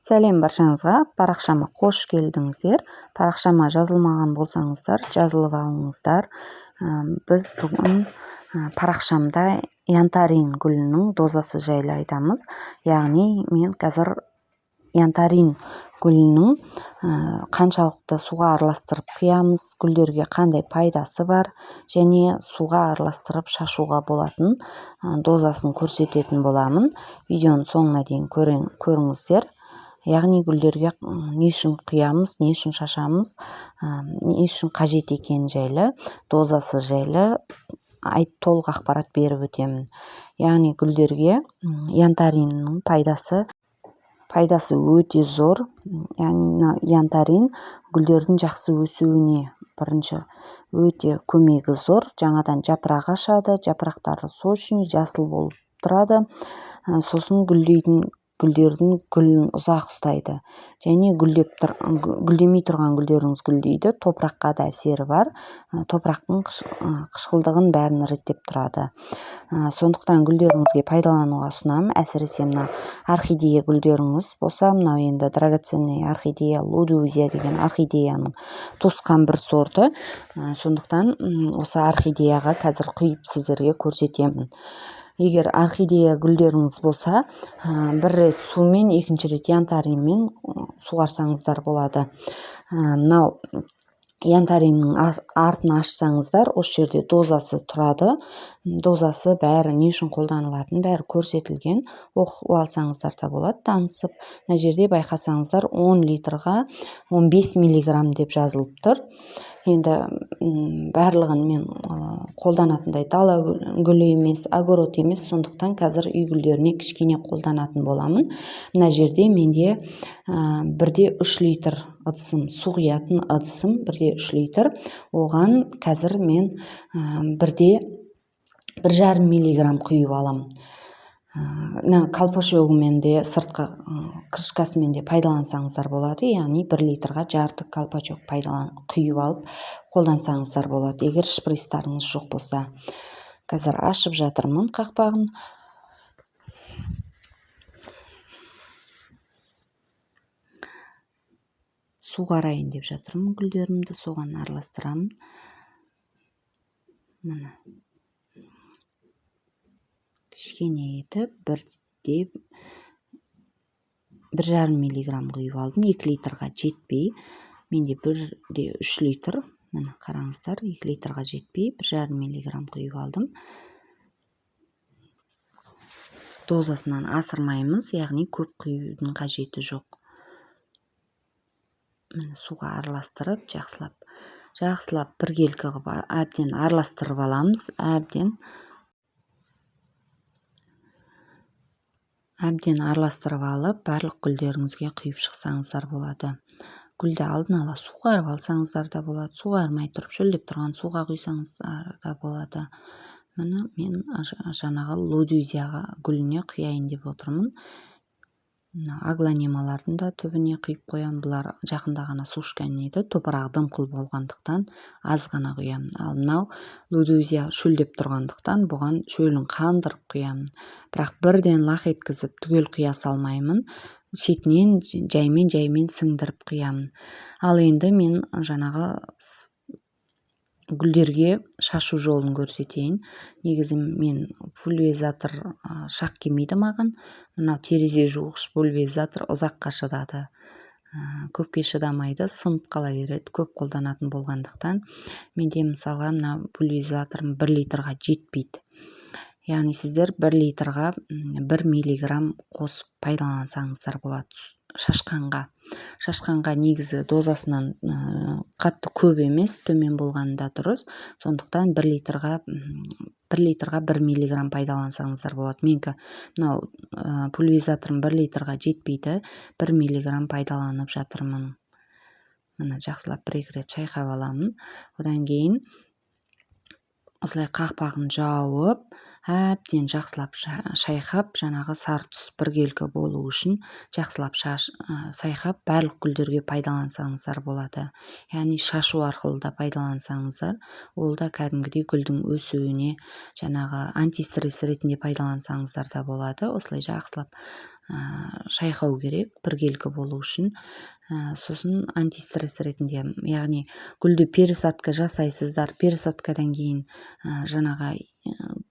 Сәлем баршаңызға, парақшама қош келдіңіздер. Парақшама жазылмаған болсаңыздар, жазылып алыңыздар. Біз бүгін парақшамда янтарин гүлінің дозасы жайлы айтамыз. Яғни мен қазір янтарин гүлінің қаншалықты суға араластырып құямыз, гүлдерге қандай пайдасы бар, және суға араластырып шашуға болатын дозасын көрсететін боламын. Видеоның соңына дейін көріңіздер. Яғни гүлдерге не үшін құямыз, не үшін шашамыз, не үшін қажет екені жайлы, дозасы жайлы толық ақпарат беріп өтемін. Яғни гүлдерге янтариннің пайдасы өте зор. Яғни янтарин гүлдердің жақсы өсуіне бірінші өте көмегі зор. Жаңадан жапырақ ашады, жапырақтары сол үшін жасыл болып тұрады. Сосын гүлдердің гүлін ұзақ ұстайды. Және гүлдемей тұрған гүлдеріңіз гүлдейді. Топыраққа да әсері бар. Топырақтың қышқылдығын бәрін реттеп тұрады. Сондықтан гүлдеріңізге пайдалануға ұсынамын. Әсіресе мына орхидея гүлдеріңіз болса, мынау енді драгоценный орхидея, лудузия деген орхидеяның тосқан бір сорты. Сондықтан осы орхидеяға қазір құйып сіздерге көрсетемін. Егер орхидея гүлдеріңіз болса, бір рет сумен, екінші рет янтаринмен суғарсаңыздар болады. Мынау янтариннің артын ашсаңыздар, осы жерде дозасы тұрады. Дозасы бәрі не үшін қолданылатын, бәрі көрсетілген. Оқып алсаңыздар да болады, танысып. Мына жерде байқасаңыздар 10 литрға 15 миллиграмм деп жазылып тұр. Енді барлығын мен қолданатындай дала гүлі емес, огород емес, сондықтан қазір үй гүлдеріне кішкене қолданатын боламын. Мына жерде менде 1,3 литр ыдысым, су құятын ыдысым 1,3 литр. Оған қазір мен 1,5 миллиграмм құйып алам. Колпашогымен де, сыртқы крышкасымен де пайдалансаңыздар болады. Яғни 1 литрға жарты колпачок құйып алып қолдансаңыздар болады. Егер шприцтарыңыз жоқ болса. Қазір ашып жатырмын қақпағын. Су қарайын деп жатырмын гүлдерімді, соған араластырамын. Мына кішкене етіп 1,5 миллиграмм құйып алдым. 2 литрға жетпей, менде 1,3 литр. Міне қараңыздар, 2 литрға жетпей 1,5 миллиграмм құйып алдым. Дозасынан асырмаймыз, яғни көп құюдың қажеті жоқ. Міне суға араластырып, жақсылап біркелкі қылып әбден араластырып аламыз. Әбден араластырып алып, барлық гүлдеріңізге құйып шықсаңыздар болады. Гүлді алдын ала суғарып алсаңыздар да болады. Суғармай тұрып шөлдеп тұрған суға құйсаңыздар да болады. Міне мен жаңағы лудузия гүліне құяйын деп отырмын. Аглонемалардың да түбіне құйып қоям. Бұлар жақында ғана сушкан еді. Топырағы дымқыл болғандықтан аз ғана құям. Ал мынау лудузия шөлдеп тұрғандықтан бұған шөлін қандырып құям. Бірақ бірден лақ еткізіп түгел құя салмаймын. Шетінен жаймен сіңдіріп құямын. Ал енді мен жаңағы гүлдерге шашу жолын көрсетейін. Негізі мен пульверизатор шақ келмейді маған. Мынау терезе жуғыш пульверизатор ұзаққа шыдады. Көпке шыдамайды, сынып қала береді, көп қолданатын болғандықтан. Менде мысалға мына пульверизаторым 1 литрға жетпейді. Яғни сіздер 1 литрға 1 миллиграмм қосып пайдалансаңыздар болады. Шашқанға негізі дозасынан қатты көп емес, төмен болғанда дұрыс. Сондықтан 1 литрға 1 миллиграмм пайдалансаңыздар болады. Менкі мынау пульверизаторым 1 литрға жетпейді, 1 миллиграмм пайдаланып жатырмын. Мына жақсылап 1-2 рет шайқап аламын. Одан кейін осылай қақпағын жауып, әбден жақсылап шайқап, жаңағы сары түс біркелкі болу үшін жақсылап шайқап барлық гүлдерге пайдалансаңыздар болады. Яғни шашу арқылы да пайдалансаңыздар, ол да кәдімгідей гүлдің өсуіне жаңағы антистресс ретінде пайдалансаңыздар да болады. Осылай жақсылап шайқау керек біркелкі болу үшін. Сосын антистресс ретінде, яғни гүлді пересадка жасайсыздар, пересадкадан кейін жаңағы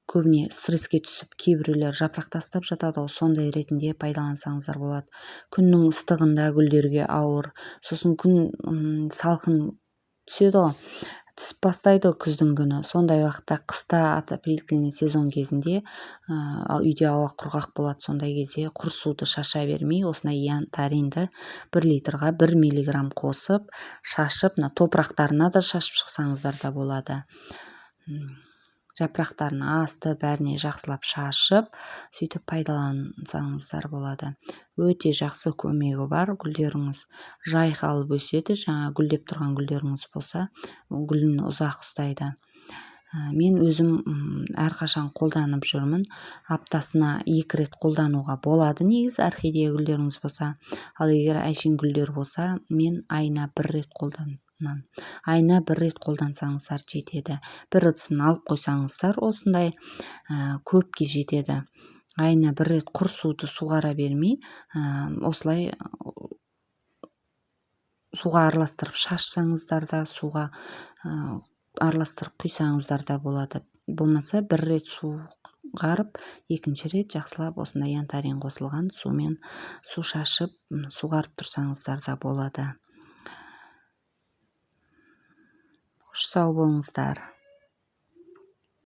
көбіне стресске түсіп кейбіреулер жапырақ тастап жатады ғой, сондай ретінде пайдалансаңыздар болады. Күннің ыстығында гүлдерге ауыр, сосын күн салқын түседі ғой, түсіп бастайды күздің күні. Сондай уақытта қыста отопительный сезон кезінде үйде ауа құрғақ болады. Сондай кезде құр суды шаша бермей, осындай янтаринді 1 литрға 1 миллиграмм қосып шашып, топырақтарына да шашып шықсаңыздар да болады. Жапырақтарын асты бәріне жақсылап шашып, сөйтіп пайдалансаңыздар болады. Өте жақсы көмегі бар. Гүлдеріңіз жайқалып өседі. Жаңа гүлдеп тұрған гүлдеріңіз болса, гүлін ұзақ ұстайды. Мен өзім әрқашан қолданып жүрмін. Аптасына 2 рет қолдануға болады негізі, орхидея гүлдеріңіз болса. Ал егер әшейін гүлдер болса, мен айына 1 рет қолданамын. Айына 1 рет қолдансаңыздар жетеді. 1 ыдысын алып қойсаңыздар, осындай көпке жетеді. Айына 1 рет құр суды суғара бермей, осылай суға араластырып шашсаңыздар да, суға араластырып құйсаңыздар да болады. Болмаса 1 рет суғарып, 2-ші рет жақсылап осындай янтарин қосылған сумен су шашып, суғарып тұрсаңыздар да болады. Қош сау болыңыздар.